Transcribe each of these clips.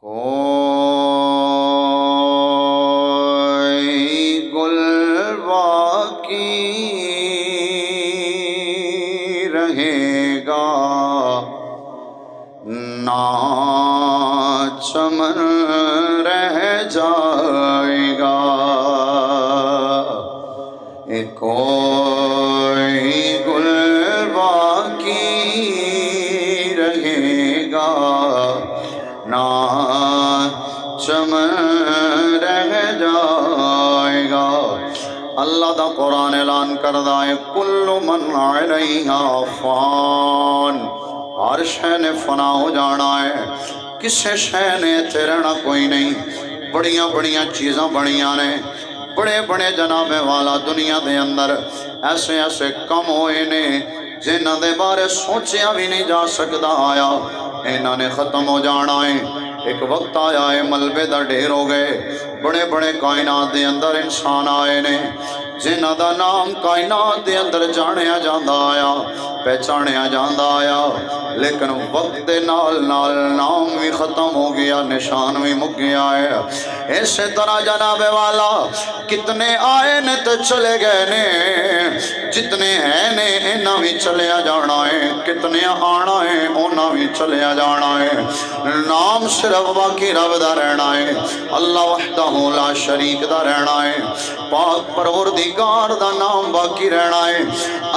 کوئی گل باقی رہے گا نہ چمن رہ جائے گا، کوئی گل باقی رہے گا نہ چمن رہ جائے گا۔ اللہ دا قرآن اعلان کردہ ہے کل من علیہا فان، ہر شے نے فنا ہو جانا ہے، کسے شے نے تے رہنا کوئی نہیں۔ بڑیاں بڑیاں چیزاں بڑیاں نے، بڑے بڑے جناب والا دنیا دے اندر ایسے ایسے کم ہوئے نے جنہاں دے بارے سوچیا بھی نہیں جا سکتا آیا، انہاں نے ختم ہو جانا ہے۔ ایک وقت آیا ہے ملبے دا ڈھیر ہو گئے، بڑے بڑے کائنات دے اندر انسان آئے نے جنہاں دا نام کائنات دے اندر جانیا جاندہ آیا، پہچانیا جاندہ آیا، لیکن وقت دے نال نال نام بھی ختم ہو گیا، نشان بھی مک گیا ہے۔ اسی طرح جناب والا کتنے آئے نے تو چلے گئے نے، جتنے ہیں نے انہاں بھی چلیا جانا ہے، کتنے آنا ہے انہاں بھی چلیا جانا ہے، نام صرف باقی رب دا رہنا ہے، اللہ وحدہ لا شریک دا رہنا ہے، پاک پروردگار دا نام باقی رہنا ہے۔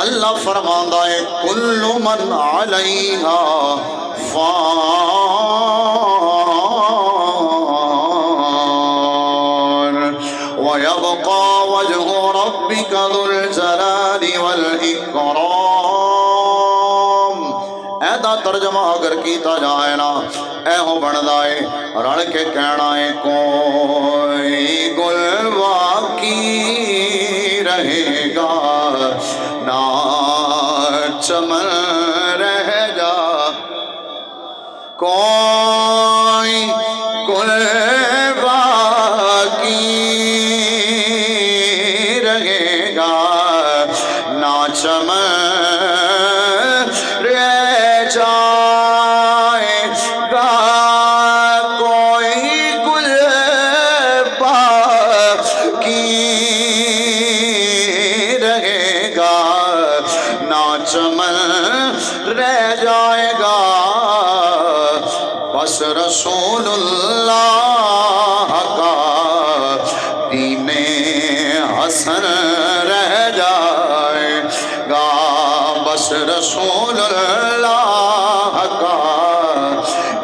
اللہ فرماندہ ہے کل من علیہا فان وَيَبْقَى وَجْهُ رَبِّكَ ذُو الْجَلَالِ وَالْإِكْرَامِ۔ ایدہ ترجمہ اگر کیتا جائے نا اے ہو بندائے رڑ کے کہنا ہے کوئی گل باقی رہے گا نہ چمن رہ جا، کوئی گل باقی رہے گا نہ چمن رہ جائے گا، کوئی گل باقی رہے گا نہ چمن رہ جائے گا، بس رسول اللہ کا دین حسن رہ جائے گا، بس رسول اللہ کا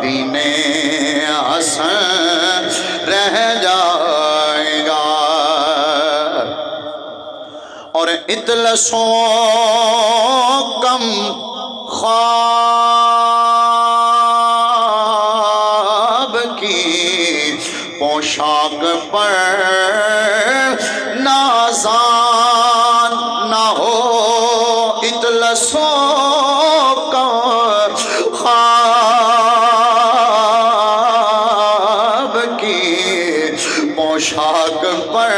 دین حسن رہ جائے گا۔ اور اطلسوں کم خواب کی پوشاک پر نازان نہ ہو، اطلسوں کا خواب کی پوشاک پر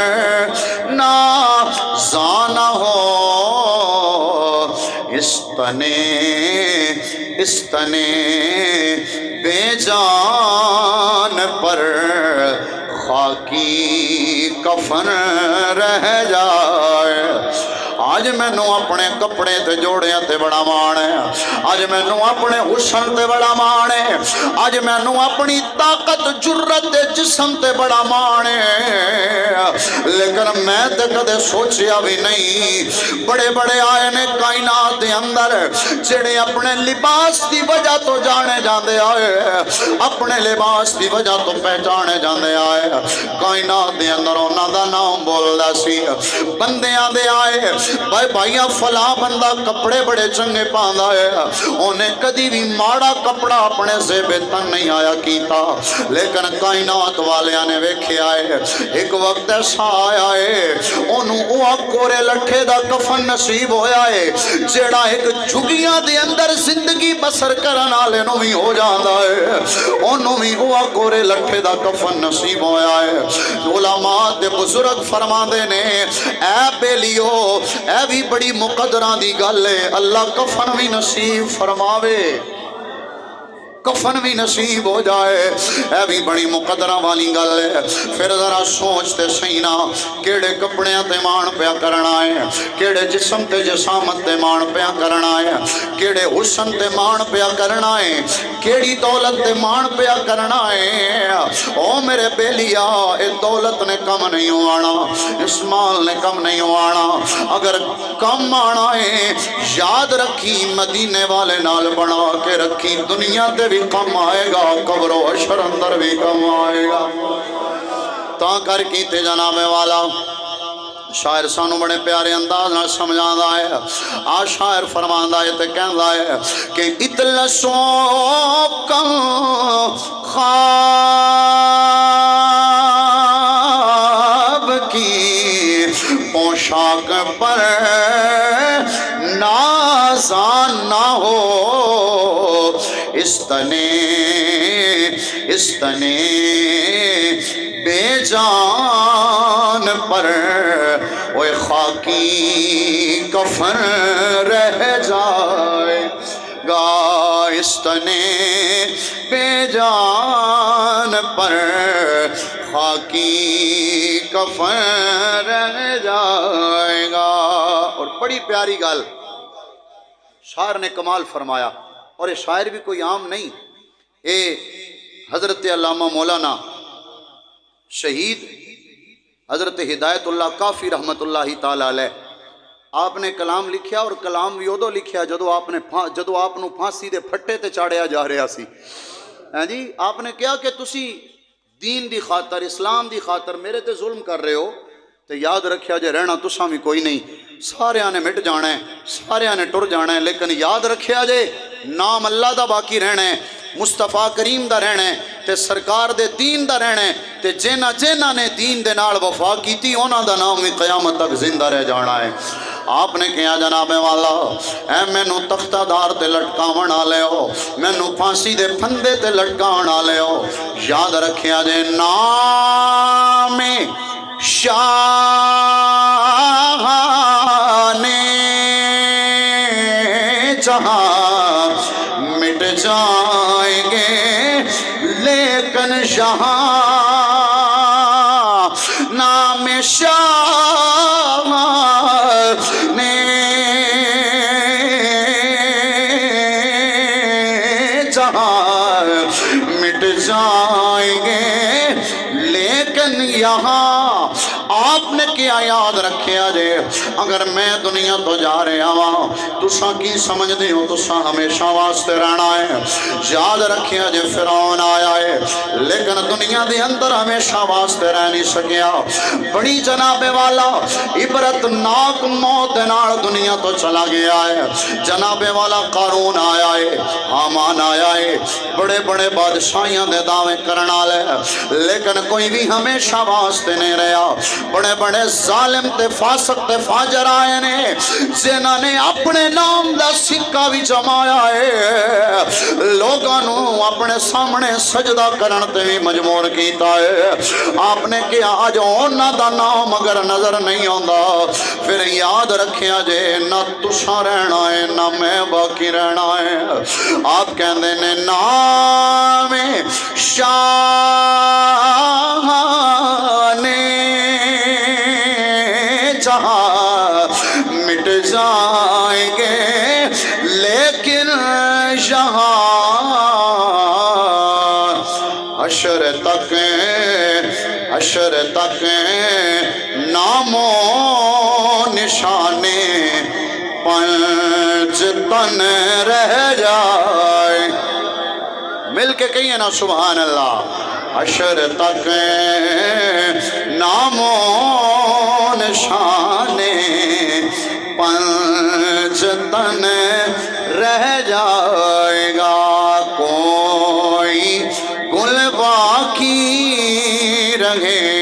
نازان نہ ہو، استنے بے جان پر خاکی کفن رہ جائے۔ آج میں نو اپنے کپڑے تے جوڑے تے بڑا مان ہے، آج میں نو اپنے حسن تے بڑا مان ہے، آج میں نو اپنی طاقت جرت تے جسم تے بڑا مان ہے، لیکن میں تے کدے سوچیا بھی نہیں بڑے بڑے آئے نے کائنات دے اندر جڑے اپنے لباس دی وجہ تو جانے جاندے آئے، اپنے لباس دی وجہ تو پہچانے جاندے آئے، کائنات دے اندر انہاں دا نام بولدا سی، بندے آندے آئے بھائی بھائیاں فلاں بندہ کپڑے بڑے چنگے پاندا ہے، انہیں کدی بھی ماڑا کپڑا اپنے سے بہتر نہیں آیا کیتا، لیکن کائنات والیاں نے ویکھے آئے ایک وقت ایسا آیا ہے انہوں اوہ کورے لٹھے دا کفن نصیب ہویا ہے جیڑا ایک جھگیاں دے اندر زندگی بسر کرن آلے نو بھی ہو جاندہ ہے، انہوں بھی اوہ کورے لٹھے دا کفن نصیب ہویا ہے۔ علماء دے بزرگ فرما دے نے اے بیلیو اے بھی بڑی مقدرہ دی گل ہے، اللہ کفن بھی نصیب فرماوے۔ कफन भी नसीब हो जाए, यह भी बड़ी मुकदरा वाली गल है। फिर जरा सोचते सही ना, केड़े कपड़ियां ते मान पिया करना है, केड़े जिस्म ते जसामत ते मान पिया करना है, केड़े हुसन ते मान पिया करना है, केड़ी दौलत ते मान पिया करना है। ओ मेरे बेलिया, ये दौलत ने कम नहीं आना, इस माल ने कम नहीं आना। अगर कम आना है, याद रखी मदीने वाले नाल बना के रखी, दुनिया ते भी कम आएगा, कब्रो अशर अंदर भी कम आएगा। ता कर कीते जनाबे वाला शायर सानू बड़े प्यारे अंदाज नाल समझांदा है। आ शायर फरमांदा है ते कहंदा है कि इतलसो कम ख्वाब की पोशाक पर नाज़ान ना हो, इस तने बेजान पर ओए खाकी कफन रह जाएगा, इस तने बेजान पर खाकी कफन रह जाएगा। और बड़ी प्यारी गल शायर ने कमाल फरमाया, और ये शायर भी कोई आम नहीं, ये हज़रत अल्लामा मौलाना शहीद हज़रत हिदायतुल्लाह काफ़ी रहमतुल्लाही ताला अलैह, आपने कलाम लिखिया। और कलाम भी उदों लिखिया जदों आपनू फांसी दे फट्टे ते चाड़िया जा रहा सी। हैं जी, आपने कहा कि तुसी दीन दी खातर, इस्लाम दी खातर मेरे ते जुल्म कर रहे हो, तो याद रखिया जे रहना तुसा भी कोई नहीं, सारिया ने मिट जाना है, सारिया ने टुर जाना है, लेकिन याद रखिया जे नाम अल्लाह दा बाकी रहना है, मुस्तफा करीम दा रहना है, ते सरकार दे दीन दा रहना है, ते जिन्हां जिन्हां ने दीन दे नाल वफा कीती उन्हां दा नाम भी क़यामत तक जिंदा रह जाना है। आपने कहा जनाबे वाला, ऐ मैनू तख्तादार ते लटकावन वाले हो, मैनू फांसी दे फंदे ते लटकावन वाले हो, याद रखिया जे नाम शाह ने जहां मिट जाएंगे, लेकिन जहां नाम शाह ने जहां मिट जाएंगे, लेकिन यहाँ आपने क्या याद रखिया जे, अगर मैं दुनिया तो जा रहा वहाँ, तुसा की समझते हो, तुसा हमेशा वास्ते रहना है। याद रखिया जे फिरौन आया है, लेकिन दुनिया के अंदर हमेशा वास्ते रह नहीं सकिया। बड़ी जनाबे वाला इबरतनाक मौत दे नाल दुनिया तो चला गया है। जनाबे वाला कारून आया है, हामान आया है, बड़े बड़े बादशाहियां दे दावे करने वाले, लेकिन कोई भी हमेशा वास्ते नहीं रहा। बड़े बड़े जालिम ते फासिक ते फाजर आए ने, जिन्हां ने अपने नाम दा सिक्का भी जमाया है, लोगों नू अपने सामने सजदा करन ते भी मजबूर कीता है। आपने कहा अज उन्हां दा नाम अगर नजर नहीं आंदा, फिर याद रखिया जे ना तुसा रहना है ना मैं बाकी रहना है। आप कहंदे ने नाम शाह ने जहां मिट जाएंगे, लेकिन यहाँ हशर तक नामो निशाने पंच तन रह जाए। मिल के कहिए ना सुभान अल्लाह। हशर तक नामो निशाने पंच तन रह जाएगा, कोई गुल बाकी रहे